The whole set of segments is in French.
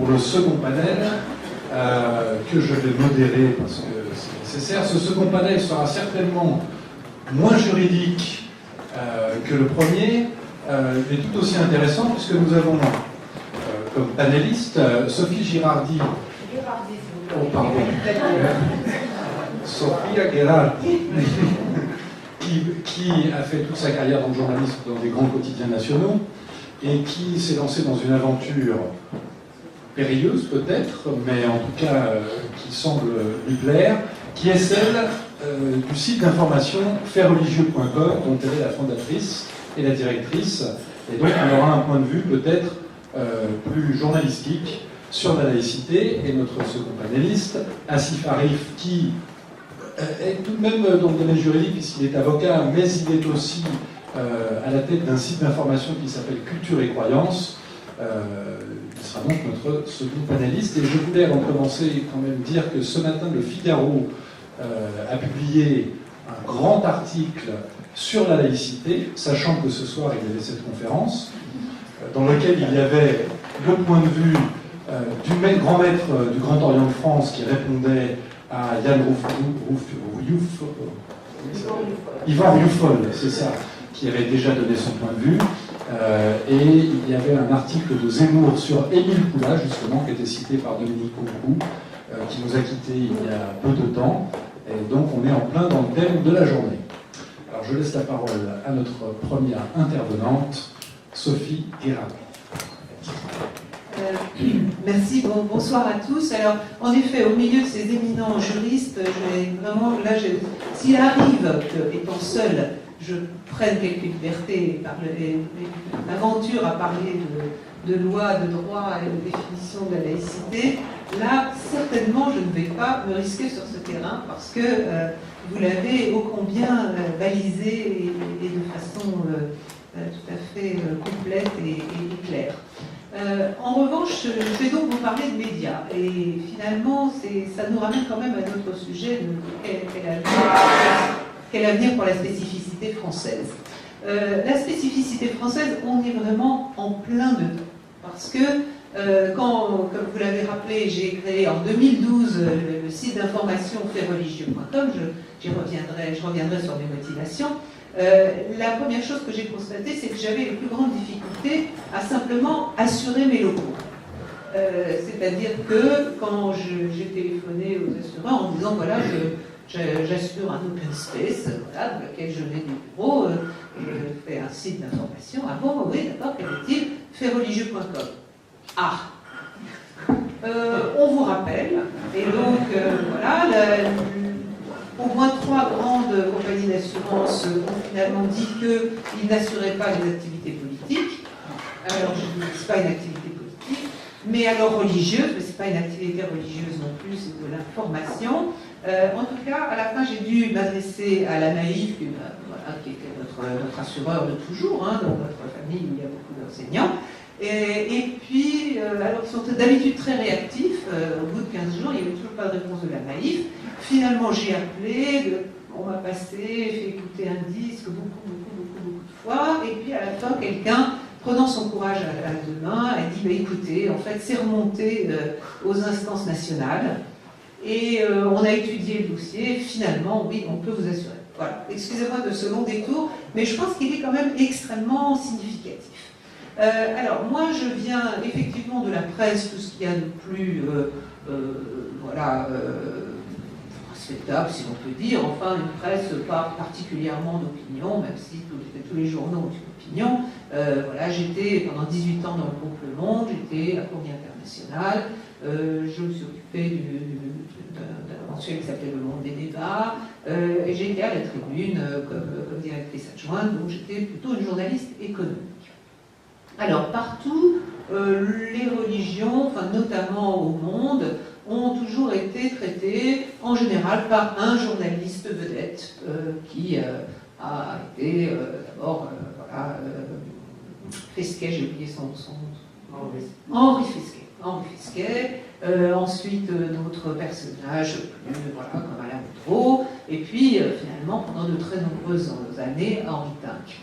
pour le second panel que je vais modérer parce que c'est nécessaire. Ce second panel sera certainement moins juridique que le premier, mais tout aussi intéressant puisque nous avons comme panéliste Sophie Girardi. Oh, pardon. Sophia Girardi, qui a fait toute sa carrière dans le journalisme dans des grands quotidiens nationaux et qui s'est lancée dans une aventure périlleuse peut-être, mais en tout cas qui semble lui plaire, qui est celle du site d'information faitsreligieux.com dont elle est la fondatrice et la directrice, et donc on aura un point de vue peut-être plus journalistique sur la laïcité, et notre second panéliste, Asif Arif, qui est tout de même dans le domaine juridique puisqu'il est avocat, mais il est aussi à la tête d'un site d'information qui s'appelle Culture et Croyances. Il sera donc notre second panéliste. Et je voulais, avant de commencer, quand même dire que ce matin, le Figaro a publié un grand article sur la laïcité, sachant que ce soir, il y avait cette conférence, dans laquelle il y avait le point de vue du grand maître du Grand Orient de France qui répondait à Yvan Rioufol, c'est ça, qui avait déjà donné son point de vue. Et il y avait un article de Zemmour sur Émile Poula, justement, qui était cité par Dominique Coucou, qui nous a quittés il y a peu de temps. Et donc on est en plein dans le thème de la journée. Alors je laisse la parole à notre première intervenante, Sophie Girardi. Merci, bonsoir à tous. Alors, en effet, au milieu de ces éminents juristes, s'il arrive que, étant seul, je prenne quelques libertés par l'aventure à parler de loi, de droit et de définition de la laïcité, là, certainement, je ne vais pas me risquer sur ce terrain parce que vous l'avez ô combien balisé et de façon tout à fait complète et claire. En revanche, je vais donc vous parler de médias. Et finalement, ça nous ramène quand même à notre sujet de quel avenir pour la spécificité française. La spécificité française, on est vraiment en plein dedans. Parce que, comme vous l'avez rappelé, j'ai créé en 2012 le site d'information faitsreligieux.com. Je reviendrai sur mes motivations. La première chose que j'ai constatée, c'est que j'avais les plus grandes difficultés à simplement assurer mes locaux. C'est-à-dire que quand j'ai téléphoné aux assureurs en disant voilà, j'assure un open space, voilà, dans lequel je mets des bureaux, je fais un site d'information. Ah bon, oui, d'accord, quel est-il? Faitsreligieux.com. Ah, on vous rappelle, et donc voilà, au moins 3 grandes compagnies d'assurance ont finalement dit qu'ils n'assuraient pas les activités politiques. Alors, je ne dis c'est pas une activité politique, mais alors religieuse, mais ce n'est pas une activité religieuse non plus, c'est de l'information. En tout cas, à la fin, j'ai dû m'adresser à la Naïf, qui était notre assureur de toujours, hein, dans notre famille où il y a beaucoup d'enseignants. Et puis, alors ils sont d'habitude très réactifs, au bout de 15 jours, il n'y avait toujours pas de réponse de la Naïf. Finalement, j'ai appelé, on m'a passé, fait écouter un disque beaucoup de fois, et puis à la fin, quelqu'un, prenant son courage à deux mains, a dit, écoutez, en fait, c'est remonté aux instances nationales, et on a étudié le dossier, finalement, oui, on peut vous assurer. Voilà, excusez-moi de ce long détour, mais je pense qu'il est quand même extrêmement significatif. Alors, moi, je viens effectivement de la presse, tout ce qu'il y a de plus, respectable, si l'on peut dire, enfin, une presse pas particulièrement d'opinion, même si tous les journaux ont une opinion. Voilà, j'étais pendant 18 ans dans le groupe Le Monde, j'étais à Courrier International, je me suis occupée d'un mensuel qui s'appelait Le Monde des débats, et j'ai été à la Tribune comme directrice adjointe, donc j'étais plutôt une journaliste économique. Alors, partout, les religions, enfin, notamment au Monde, ont toujours été traitées, en général, par un journaliste vedette, qui a été d'abord, Fesquet, j'ai oublié son nom. Henri Fesquet. Ensuite, d'autres personnages, comme Alain Boudreau, et puis, finalement, pendant de très nombreuses années, Henri Tinck.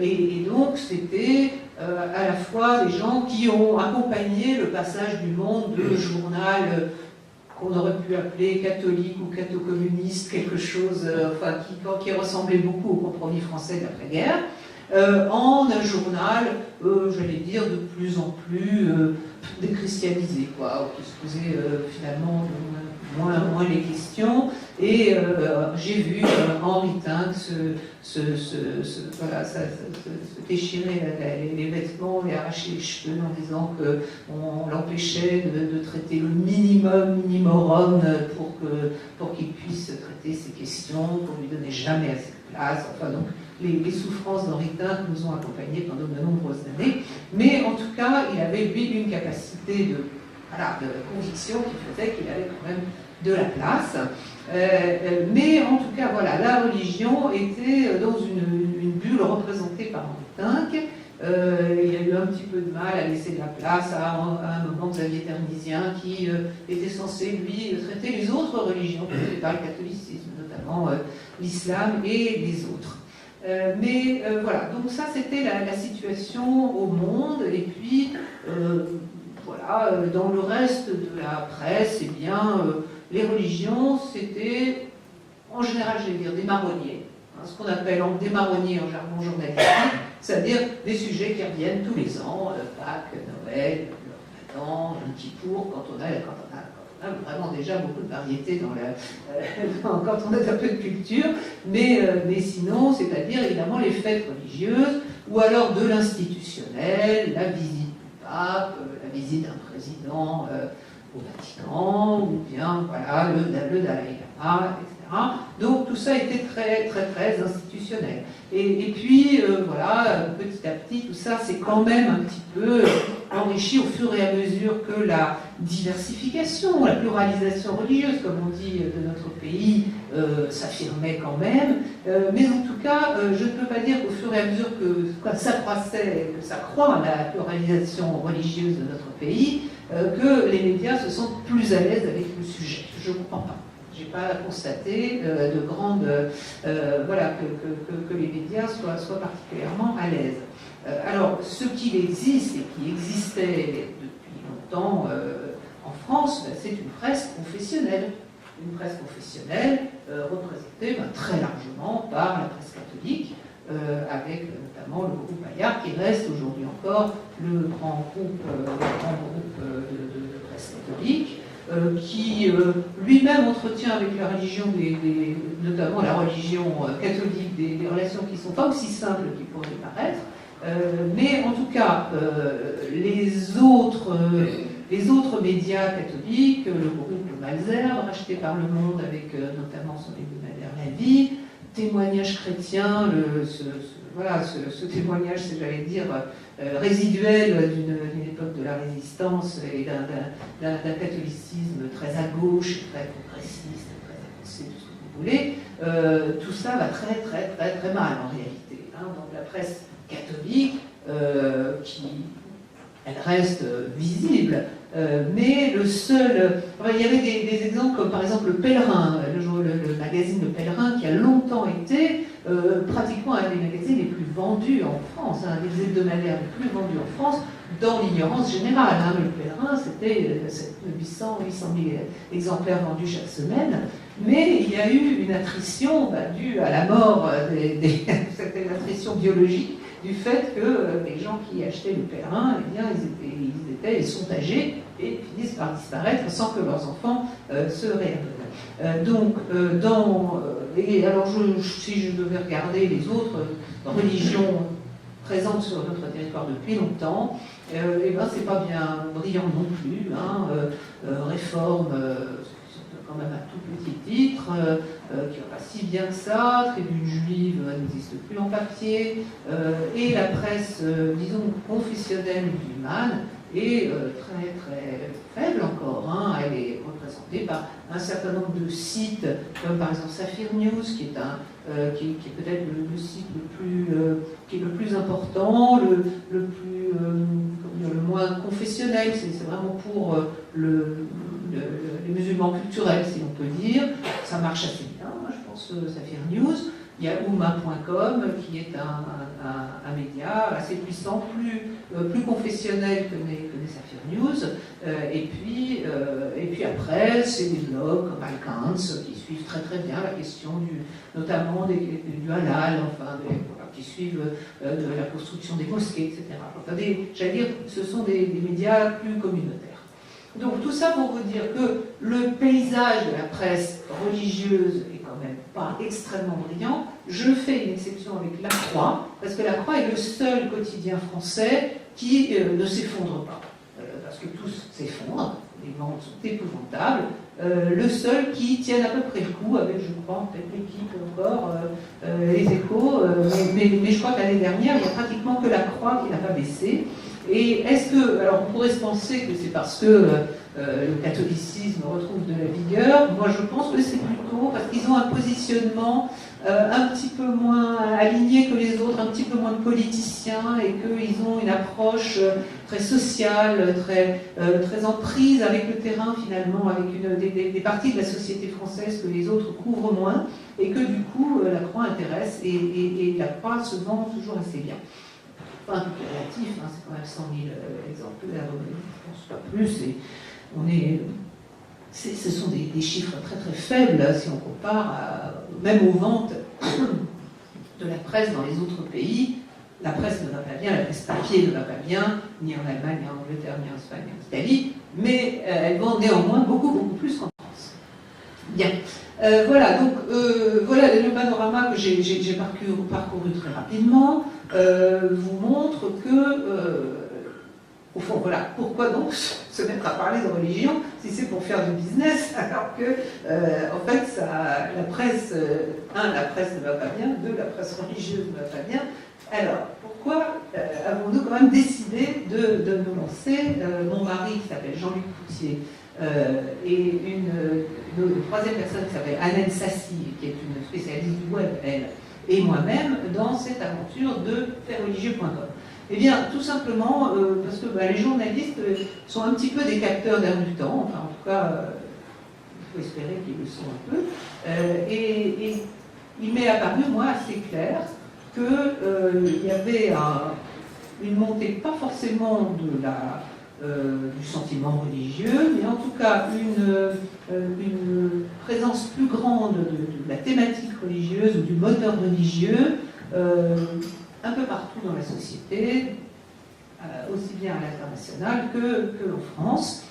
Et donc, c'était à la fois des gens qui ont accompagné le passage du Monde de journal qu'on aurait pu appeler catholique ou catho-communiste, quelque chose qui ressemblait beaucoup au compromis français de l'après-guerre, en un journal, j'allais dire, de plus en plus déchristianisé, qui se posait finalement moins les questions. Et j'ai vu Henri Tinck se déchirer les vêtements et arracher les cheveux en disant qu'on l'empêchait de traiter le minimorum pour qu'il puisse traiter ces questions, pour lui donner jamais assez de place. Enfin, donc, les souffrances d'Henri Tinck nous ont accompagnés pendant de nombreuses années. Mais en tout cas, il avait, lui, une capacité de conviction qui faisait qu'il avait quand même de la place. Mais en tout cas, voilà, la religion était dans une bulle représentée par Henri Tinck. Il a eu un petit peu de mal à laisser de la place à un moment Xavier Ternizien qui était censé, lui, traiter les autres religions, qui n'étaient pas le catholicisme, notamment l'islam et les autres. Mais voilà, donc ça c'était la situation au monde, et puis voilà, dans le reste de la presse, eh bien, les religions c'était en général, je vais dire, des marronniers, hein, ce qu'on appelle des marronniers en jargon journalistique, c'est-à-dire des sujets qui reviennent tous les ans, Pâques, Noël, le Ramadan, le Kippour, quand on a vraiment déjà beaucoup de variétés quand on a un peu de culture, mais sinon, c'est-à-dire évidemment les fêtes religieuses, ou alors de l'institutionnel, la visite du pape, la visite d'un président au Vatican, ou bien voilà, le Dalai Lama, etc. Donc tout ça était très, très, très institutionnel. Et puis, voilà, petit à petit, tout ça s'est quand même un petit peu enrichi au fur et à mesure que la diversification, la pluralisation religieuse, comme on dit, de notre pays s'affirmait quand même. Mais en tout cas, je ne peux pas dire qu'au fur et à mesure que ça croissait, que ça croît la pluralisation religieuse de notre pays, que les médias se sentent plus à l'aise avec le sujet. Je ne comprends pas. Je n'ai pas constaté de grande, voilà, que les médias soient particulièrement à l'aise. Alors, ce qu'il existe et qui existait depuis longtemps en France, c'est une presse confessionnelle. Une presse confessionnelle représentée très largement par la presse catholique, avec notamment le groupe Bayard, qui reste aujourd'hui encore le grand groupe de presse catholique, qui lui-même entretient avec la religion, notamment la religion catholique, des relations qui ne sont pas aussi simples qu'ils pourraient paraître. Mais en tout cas, les autres médias catholiques, le groupe Malesherbes, racheté par Le Monde avec notamment son hebdomadaire La Vie, témoignage chrétien, ce témoignage, c'est, j'allais dire, résiduel d'une époque de la résistance et d'un catholicisme très à gauche, très progressiste, très avancé, tout ce que vous voulez, tout ça va très très très très mal en réalité. Hein. Donc la presse catholique, elle reste visible, mais le seul... Enfin, il y avait des exemples comme par exemple Le Pèlerin, le magazine Le Pèlerin, qui a longtemps été pratiquement un des magazines les plus vendus en France, un des hebdomadaires les plus vendus en France, dans l'ignorance générale. Hein. Le Pèlerin, c'était 800 000 exemplaires vendus chaque semaine, mais il y a eu une attrition due à la mort, c'était une attrition biologique, du fait que les gens qui achetaient Le Pèlerin, eh bien, ils sont âgés et finissent par disparaître sans que leurs enfants se réabonnent. Donc, et alors, si je devais regarder les autres religions présentes sur notre territoire depuis longtemps, eh ben, c'est pas bien brillant non plus. Hein, réforme, quand même à tout petit titre, qui va pas si bien que ça, Tribune juive n'existe plus en papier, et la presse, disons, confessionnelle musulmane est très très faible encore. Hein. Elle est représentée par un certain nombre de sites, comme par exemple Saphir News, qui est peut-être le site qui est le plus important, le moins confessionnel, c'est vraiment pour les musulmans culturels, si on peut dire. Ça marche assez bien, je pense, Saphir News. Il y a Ouma.com, qui est un média assez puissant, plus confessionnel que les Safir News. Et puis après, c'est des blogs comme Alkans qui suivent très très bien la question notamment du halal, enfin, qui suivent de la construction des mosquées, etc. Enfin, j'allais dire, ce sont des médias plus communautaires. Donc tout ça pour vous dire que le paysage de la presse religieuse est quand même pas extrêmement brillant. Je fais une exception avec La Croix, parce que La Croix est le seul quotidien français qui ne s'effondre pas. Parce que tous s'effondrent, les ventes sont épouvantables. Le seul qui tienne à peu près le coup, avec, je crois, peut-être l'Équipe encore, les Échos, mais je crois que l'année dernière, il n'y a pratiquement que La Croix qui n'a pas baissé. Et est-ce que, alors on pourrait se penser que c'est parce que le catholicisme retrouve de la vigueur. Moi je pense que c'est plutôt parce qu'ils ont un positionnement un petit peu moins aligné que les autres, un petit peu moins de politiciens, et qu'ils ont une approche très sociale, très en prise avec le terrain finalement, avec des parties de la société française que les autres couvrent moins, et que du coup La Croix intéresse, et La Croix se vend toujours assez bien. Enfin, tout est relatif, hein, c'est quand même 100 000 exemplaires, je ne pense pas plus, et ce sont des chiffres très très faibles si on compare même aux ventes de la presse dans les autres pays. La presse ne va pas bien, la presse papier ne va pas bien, ni en Allemagne, ni en Angleterre, ni en Espagne, ni en Italie, mais elle vend néanmoins beaucoup plus qu'en France. Bien. Voilà, donc voilà le panorama que j'ai parcouru très rapidement, vous montre que, au fond, voilà, pourquoi donc se mettre à parler de religion si c'est pour faire du business, alors que, en fait, la presse, la presse ne va pas bien, la presse religieuse ne va pas bien. Alors, pourquoi avons-nous quand même décidé de nous lancer? Mon mari, qui s'appelle Jean-Luc Poutier, et une troisième personne qui s'appelle Annette Sassi, qui est une spécialiste du web, elle, et moi-même, dans cette aventure de faitsreligieux.com. Eh bien, tout simplement parce que les journalistes sont un petit peu des capteurs d'air du temps, enfin, en tout cas, il faut espérer qu'ils le sont un peu, et il m'est apparu, moi, assez clair qu'il y avait une montée, pas forcément du sentiment religieux, mais en tout cas une présence plus grande de la thématique religieuse ou du moteur religieux un peu partout dans la société, aussi bien à l'international que en France,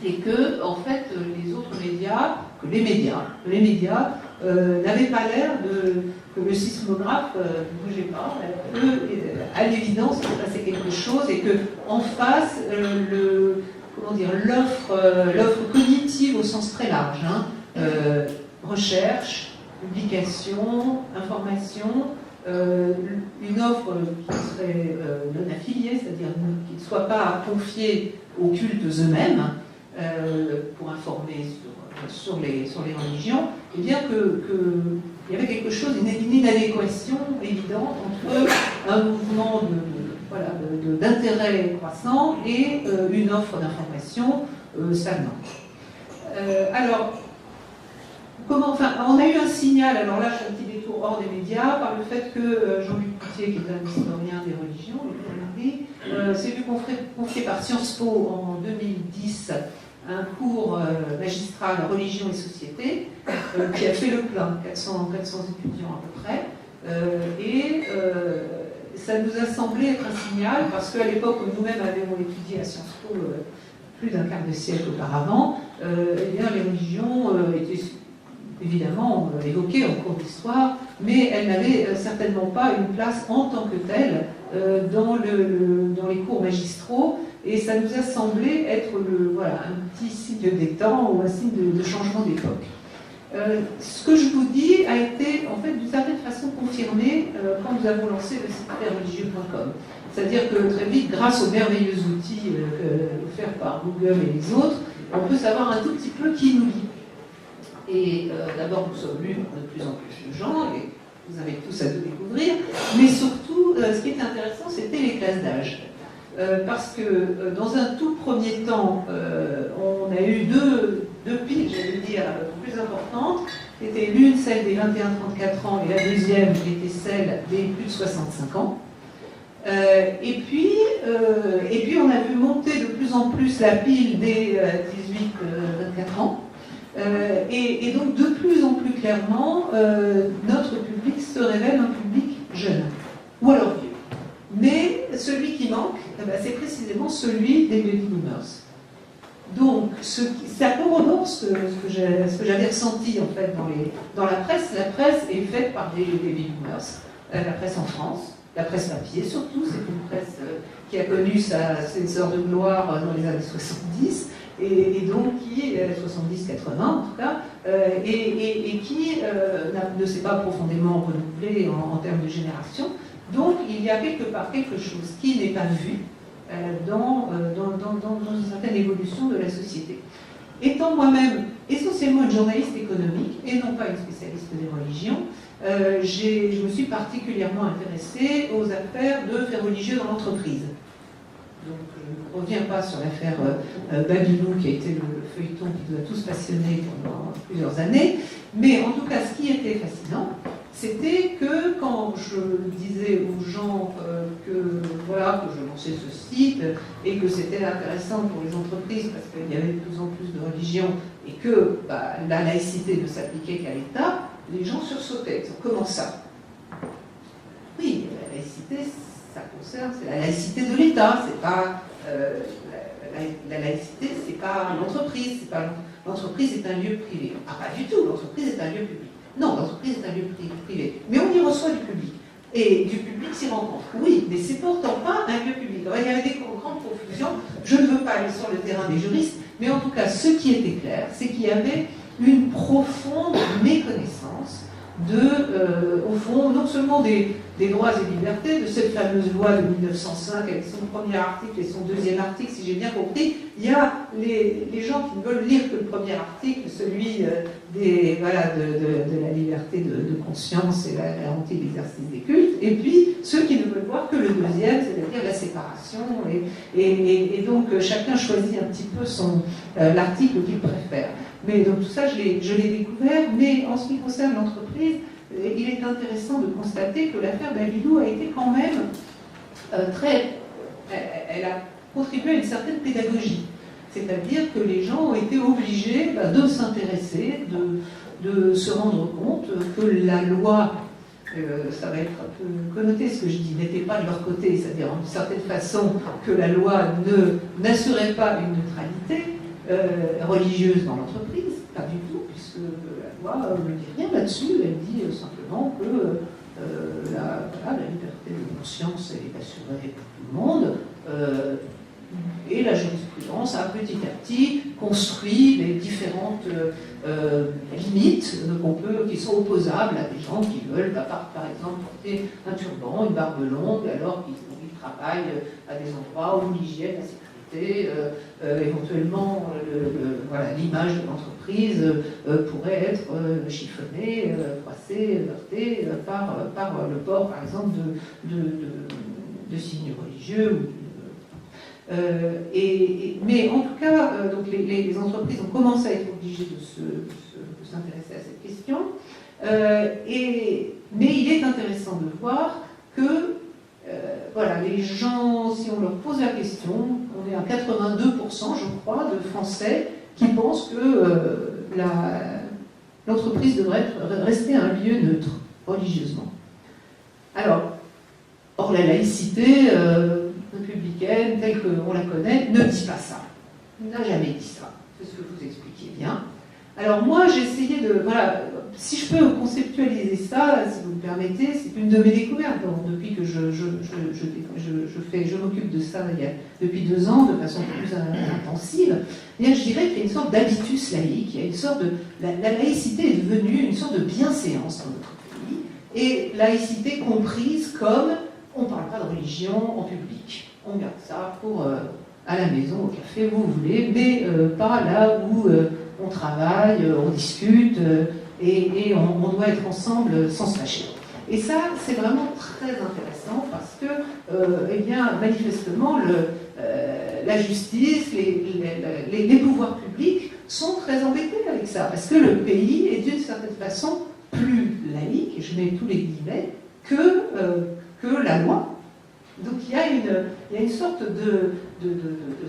et que en fait les autres médias, les médias n'avaient pas l'air que le sismographe ne bougeait pas, à l'évidence il se passait quelque chose, et que en face l'offre cognitive au sens très large, recherche, publication, information, une offre qui serait non affiliée, c'est-à-dire qui ne soit pas confiée aux cultes eux-mêmes pour informer sur les religions, et bien qu'il y avait quelque chose, une inadéquation évidente entre un mouvement d'intérêt croissant et une offre d'information stagnante. Alors, on a eu un signal, alors là je fais un petit détour hors des médias, par le fait que Jean-Luc Poutier, qui est un historien des religions, s'est vu confié par Sciences Po en 2010 un cours magistral religion et société, qui a fait le plein, 400 étudiants à peu près, et ça nous a semblé être un signal, parce qu'à l'époque où nous-mêmes avions étudié à Sciences Po plus d'un quart de siècle auparavant, eh bien les religions étaient évidemment évoquées en cours d'histoire, mais elles n'avaient certainement pas une place en tant que telle dans les cours magistraux, et ça nous a semblé être un petit signe des temps ou un signe de changement d'époque. Ce que je vous dis a été en fait d'une certaine façon confirmé quand nous avons lancé le site faitsreligieux.com. C'est-à-dire que très vite, grâce aux merveilleux outils offerts par Google et les autres, on peut savoir un tout petit peu qui nous lit. Et d'abord, nous sommes lus par de plus en plus de gens, et vous avez tous à tout découvrir, mais surtout, ce qui était intéressant, c'était les classes d'âge. Parce que dans un tout premier temps, on a eu deux piles, j'allais dire, plus importantes, était l'une, celle des 21-34 ans, et la deuxième était celle des plus de 65 ans. Et puis, on a vu monter de plus en plus la pile des 18-24 ans. Et donc, de plus en plus clairement, notre public se révèle un public jeune, ou alors vieux. Mais celui qui manque, c'est précisément celui des baby boomers. Donc, ça corrobore ce que j'avais ressenti en fait dans la presse. La presse est faite par des baby boomers. La presse en France, la presse papier surtout, c'est une presse qui a connu ses heures de gloire dans les années 70, et donc qui, 70-80 en tout cas, et qui ne s'est pas profondément renouvelée en termes de génération. Donc il y a quelque part quelque chose qui n'est pas vu dans une certaine évolution de la société. Étant moi-même essentiellement une journaliste économique et non pas une spécialiste des religions, je me suis particulièrement intéressée aux affaires de faits religieux dans l'entreprise. Donc je ne reviens pas sur l'affaire Babinou, qui a été le feuilleton qui nous a tous passionnés pendant plusieurs années, mais en tout cas ce qui était fascinant, c'était que quand je disais aux gens que je lançais ce site et que c'était intéressant pour les entreprises parce qu'il y avait de plus en plus de religions et que la laïcité ne s'appliquait qu'à l'État, les gens sursautaient. Comment ça? Oui, la laïcité, ça concerne, c'est la laïcité de l'État, c'est pas la laïcité, c'est pas l'entreprise, l'entreprise est un lieu privé. Ah, pas du tout, l'entreprise est un lieu public. Non, l'entreprise est un lieu privé, mais on y reçoit du public. Et du public s'y rencontre. Oui, mais c'est pourtant pas un lieu public. Alors, il y avait des grandes confusions. Je ne veux pas aller sur le terrain des juristes, mais en tout cas, ce qui était clair, c'est qu'il y avait une profonde méconnaissance au fond, non seulement des droits et libertés, de cette fameuse loi de 1905 avec son premier article et son deuxième article, si j'ai bien compris. Il y a les gens qui ne veulent lire que le premier article, celui de la liberté de conscience et la garantie de l'exercice des cultes, et puis ceux qui ne veulent voir que le deuxième, c'est-à-dire la séparation, et donc chacun choisit un petit peu l'article qu'il préfère. Mais donc tout ça, je l'ai découvert, mais en ce qui concerne l'entreprise, il est intéressant de constater que l'affaire Babinou a été quand même elle a contribué à une certaine pédagogie. C'est-à-dire que les gens ont été obligés de s'intéresser, de se rendre compte que la loi, ça va être un peu connoté ce que je dis, n'était pas de leur côté, c'est-à-dire d'une certaine façon que la loi n'assurait pas une neutralité religieuse dans l'entreprise, pas du tout, puisque la loi ne dit rien là-dessus, elle dit simplement que la liberté de conscience est assurée pour tout le monde, et la jurisprudence a petit à petit construit les différentes limites qui sont opposables à des gens qui veulent, par exemple, porter un turban, une barbe longue, alors qu'ils travaillent à des endroits où l'hygiène, la sécurité, éventuellement l'image de l'entreprise pourrait être chiffonnée, froissée, heurtée par le port, par exemple, de signes religieux. Mais en tout cas, donc les entreprises ont commencé à être obligées de s'intéresser à cette question. Mais il est intéressant de voir que les gens, si on leur pose la question, on est à 82%, je crois, de Français qui pensent que l'entreprise devrait rester un lieu neutre, religieusement. Or la laïcité républicaine, telle qu'on la connaît, ne dit pas ça. N'a jamais dit ça. C'est ce que vous expliquiez bien. Alors moi, j'ai essayé de... si je peux conceptualiser ça, si vous me permettez, c'est une de mes découvertes. Depuis que je m'occupe de ça depuis 2 ans, de façon plus intensive, je dirais qu'il y a une sorte d'habitus laïque, il y a une sorte de... La laïcité est devenue une sorte de bienséance dans notre pays, et laïcité comprise comme on ne parle pas de religion en public. On garde ça pour à la maison, au café, où vous voulez, mais pas là où on travaille, on discute, et on doit être ensemble sans se fâcher. Et ça, c'est vraiment très intéressant parce que, manifestement, la justice, les pouvoirs publics sont très embêtés avec ça, parce que le pays est d'une certaine façon plus laïque, et je mets tous les guillemets, que la loi. Donc il y a une sorte de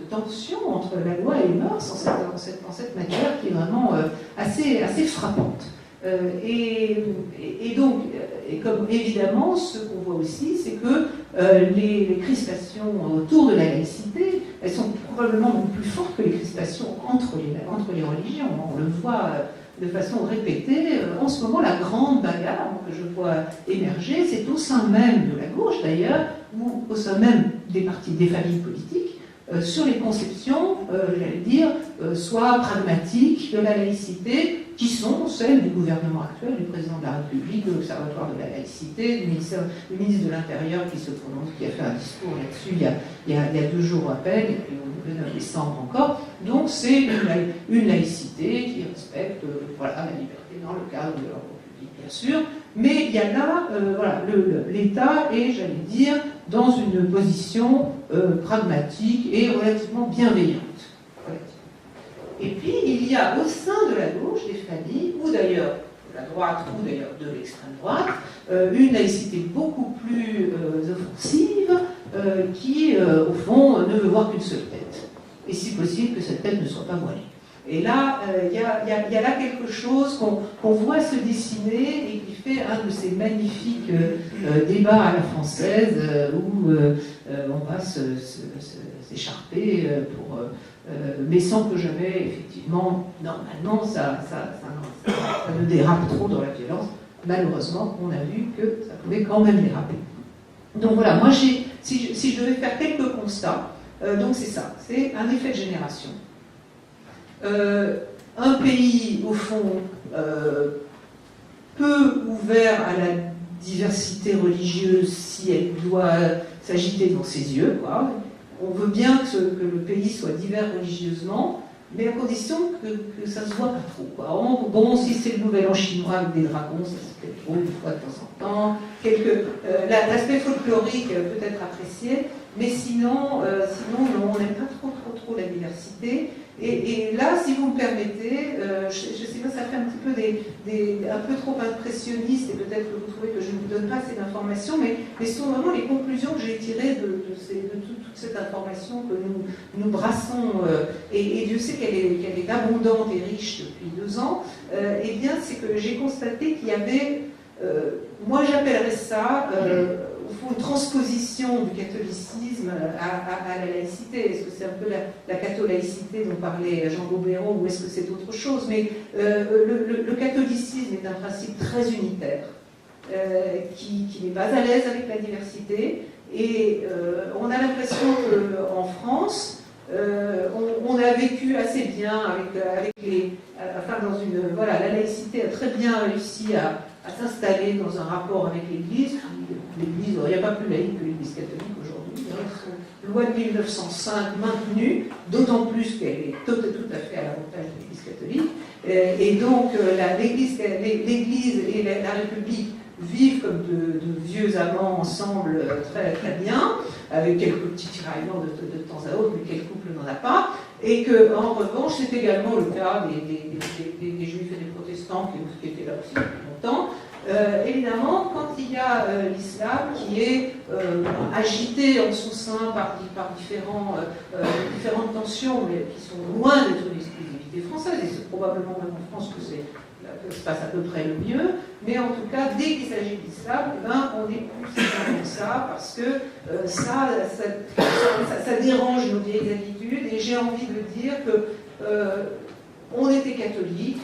tension entre la loi et les mœurs en cette matière qui est vraiment assez frappante. Et comme évidemment, ce qu'on voit aussi, c'est que les crispations autour de la laïcité, elles sont probablement beaucoup plus fortes que les crispations entre les religions. On le voit de façon répétée. En ce moment, la grande bagarre que je vois émerger, c'est au sein même de la gauche d'ailleurs, ou au sein même des partis, des familles politiques, sur les conceptions, j'allais dire, soit pragmatiques de la laïcité, qui sont celles du gouvernement actuel, du président de la République, de l'Observatoire de la laïcité, du ministre de l'Intérieur qui se prononce, qui a fait un discours là-dessus il y a 2 jours à peine, et puis le 9 décembre encore. Donc c'est une laïcité qui respecte la liberté dans le cadre de l'ordre public, bien sûr. Mais il y a là, l'État est, j'allais dire, dans une position pragmatique et relativement bienveillante. Et puis, il y a au sein de la gauche des familles, ou d'ailleurs de la droite, ou d'ailleurs de l'extrême droite, une laïcité beaucoup plus offensive, qui, au fond, ne veut voir qu'une seule tête. Et si possible, que cette tête ne soit pas voilée. Et là, il y a là quelque chose qu'on voit se dessiner et qui fait un de ces magnifiques débats à la française où on va s'écharper mais sans que jamais, effectivement, normalement, ça ne dérape trop dans la violence. Malheureusement, on a vu que ça pouvait quand même déraper. Donc voilà, moi, si je devais faire quelques constats, donc c'est ça, c'est un effet de génération. Un pays, au fond, peu ouvert à la diversité religieuse si elle doit s'agiter dans ses yeux, quoi. On veut bien que le pays soit divers religieusement, mais à condition que ça se voit pas trop, quoi. Bon, si c'est le nouvel an chinois avec des dragons, ça se fait trop une fois de temps en temps. L'aspect folklorique peut être apprécié, mais sinon non, on n'aime pas trop la diversité. Et là, si vous me permettez, je sais pas, ça fait un petit peu un peu trop impressionniste, et peut-être que vous trouvez que je ne vous donne pas assez d'informations, mais ce sont vraiment les conclusions que j'ai tirées de toute cette information que nous brassons, et Dieu sait qu'elle est abondante et riche depuis 2 ans. Eh bien, c'est que j'ai constaté qu'il y avait, moi j'appellerais ça, au fond, une transposition du catholicisme à la laïcité. Est-ce que c'est un peu la catholaïcité dont parlait Jean Bobéron, ou est-ce que c'est autre chose? Mais le catholicisme est un principe très unitaire, qui n'est pas à l'aise avec la diversité, et on a l'impression qu'en France, on a vécu assez bien avec la laïcité a très bien réussi à s'installer dans un rapport avec l'Église. L'Église, il n'y a pas plus laïque que l'Église catholique aujourd'hui. Loi de 1905 maintenue, d'autant plus qu'elle est tout à fait à l'avantage de l'Église catholique. Et donc l'Église et la République vivent comme de vieux amants ensemble très, très bien, avec quelques petits tiraillements de temps à autre, mais quel couple n'en a pas. Et qu'en revanche, c'est également le cas des juifs et des protestants qui étaient là aussi depuis longtemps. Évidemment, quand il y a l'islam qui est agité en son sein par différentes tensions, mais qui sont loin d'être une exclusivité française, et c'est probablement même en France que se passe à peu près le mieux, mais en tout cas, dès qu'il s'agit de l'islam, on est plus comme ça, parce que ça dérange nos vieilles habitudes, et j'ai envie de dire que on était catholique,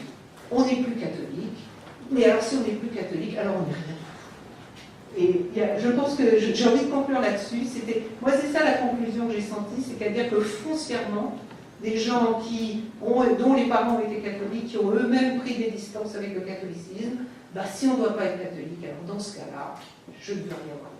on n'est plus catholique, mais alors si on n'est plus catholique, alors on n'est rien du tout. Et je pense que j'ai envie de conclure là-dessus. Moi, c'est ça la conclusion que j'ai sentie, c'est-à-dire que foncièrement, des gens dont les parents étaient catholiques, qui ont eux-mêmes pris des distances avec le catholicisme, si on ne doit pas être catholique, alors dans ce cas-là, je ne veux rien voir.